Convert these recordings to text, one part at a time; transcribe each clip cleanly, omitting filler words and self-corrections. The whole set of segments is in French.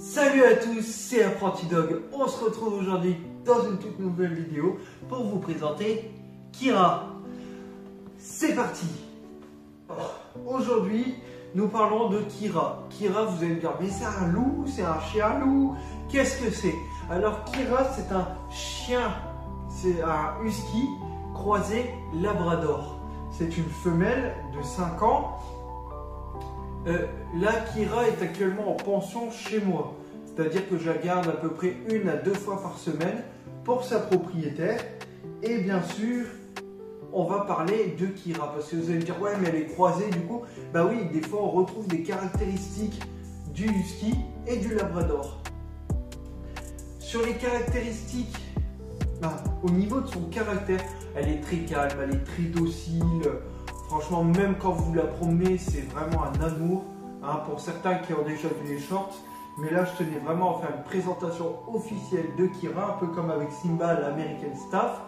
Salut à tous, c'est Apprenti Dog. On se retrouve aujourd'hui dans une toute nouvelle vidéo pour vous présenter Kira. C'est parti. Aujourd'hui, nous parlons de Kira. Kira, vous allez me dire, mais c'est un loup, c'est un chien loup, qu'est-ce que c'est? Alors Kira, c'est un chien, c'est un husky croisé labrador. C'est une femelle de 5 ans. Là, Kira est actuellement en pension chez moi. C'est-à-dire que je la garde à peu près 1 à 2 fois par semaine pour sa propriétaire. Et bien sûr, on va parler de Kira. Parce que vous allez me dire, ouais, mais elle est croisée du coup. Bah oui, des fois on retrouve des caractéristiques du husky et du labrador. Sur les caractéristiques, au niveau de son caractère, elle est très calme, elle est très docile. Franchement, même quand vous la promenez, c'est vraiment un amour. Pour certains qui ont déjà vu les shorts. Mais là, je tenais vraiment à faire une présentation officielle de Kira, un peu comme avec Simba, l'American Staff.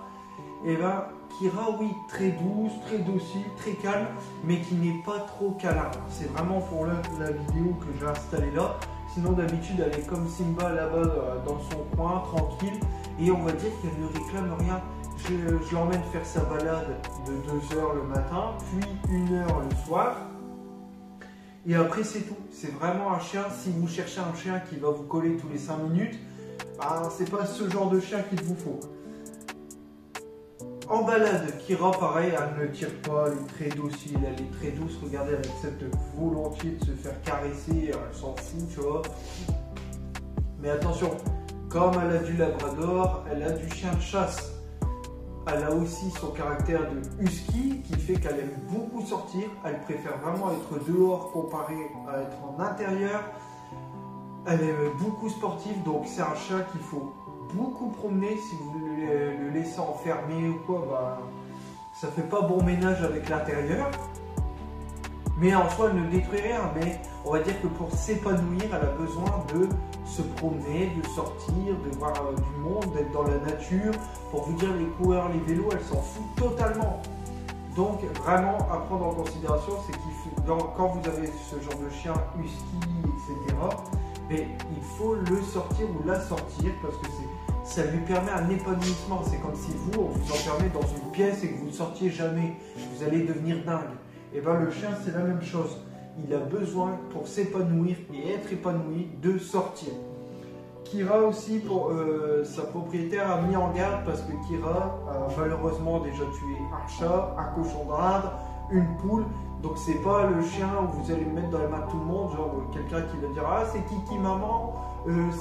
Et bien, Kira, oui, très douce, très docile, très calme, mais qui n'est pas trop câlin. C'est vraiment pour la vidéo que j'ai installée là. Sinon, d'habitude, elle est comme Simba là-bas dans son coin, tranquille. Et on va dire qu'elle ne réclame rien. Je l'emmène faire sa balade de 2 heures le matin, puis 1 heure le soir. Et après, c'est tout. C'est vraiment un chien. Si vous cherchez un chien qui va vous coller tous les 5 minutes, c'est pas ce genre de chien qu'il vous faut. En balade, Kira, pareil, elle ne tire pas, elle est très docile, elle est très douce. Regardez, elle accepte volontiers de se faire caresser, elle s'en fout, tu vois. Mais attention, comme elle a du labrador, elle a du chien de chasse. Elle a aussi son caractère de husky qui fait qu'elle aime beaucoup sortir. Elle préfère vraiment être dehors comparé à être en intérieur. Elle est beaucoup sportive, donc c'est un chien qu'il faut beaucoup promener. Si vous le laissez enfermé ou quoi, ça fait pas bon ménage avec l'intérieur. Mais en soi, elle ne détruit rien. Mais on va dire que pour s'épanouir, elle a besoin de se promener, de sortir, de voir du monde, d'être dans la nature. Pour vous dire, les coureurs, les vélos, elle s'en fout totalement. Donc vraiment à prendre en considération, c'est qu'il faut, quand vous avez ce genre de chien husky, etc., mais il faut le sortir ou la sortir parce que ça lui permet un épanouissement. C'est comme si on vous enfermez dans une pièce et que vous ne sortiez jamais. Vous allez devenir dingue. Et bien le chien, c'est la même chose. Il a besoin, pour s'épanouir et être épanoui, de sortir. Kira aussi, sa propriétaire a mis en garde parce que Kira a malheureusement déjà tué un chat, un cochon d'Inde, une poule. Donc c'est pas le chien où vous allez le mettre dans la main de tout le monde, genre quelqu'un qui va dire « Ah, c'est Kiki maman,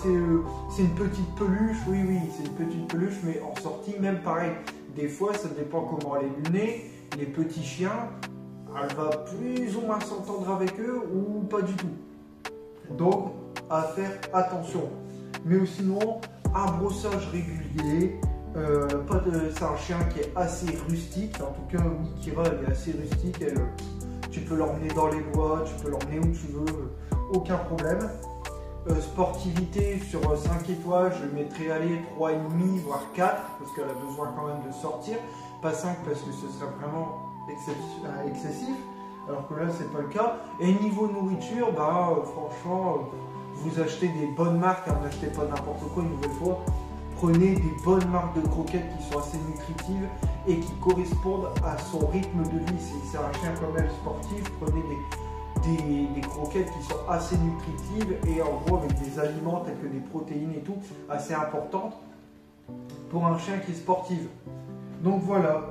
c'est une petite peluche. » Oui, c'est une petite peluche, mais en sortie, même pareil. Des fois, ça dépend comment elle est lunée. Les petits chiens, elle va plus ou moins s'entendre avec eux ou pas du tout. Donc, à faire attention. Mais sinon, un brossage régulier. C'est un chien qui est assez rustique. En tout cas, oui, Kira, elle est assez rustique. Tu peux l'emmener dans les bois, tu peux l'emmener où tu veux, aucun problème. Sportivité sur 5 étoiles, je mettrais 3,5 voire 4 parce qu'elle a besoin quand même de sortir. Pas 5 parce que ce serait vraiment excessif, alors que là c'est pas le cas. Et niveau nourriture, franchement, vous achetez des bonnes marques, n'achetez pas n'importe quoi une nouvelle fois. Prenez des bonnes marques de croquettes qui sont assez nutritives et qui correspondent à son rythme de vie. Si c'est un chien comme elle sportif, prenez des croquettes qui sont assez nutritives et en gros avec des aliments tels que des protéines et tout, assez importantes pour un chien qui est sportif. Donc voilà.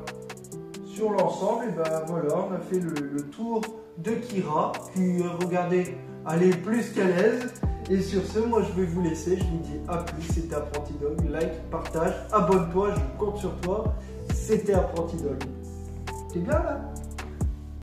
Sur l'ensemble, voilà, on a fait le tour de Kira, qui, regardez, elle est plus qu'à l'aise. Et sur ce, moi je vais vous laisser, je vous dis à plus, c'était Apprenti Dog, like, partage, abonne-toi, je compte sur toi, c'était Apprenti Dog. T'es bien là?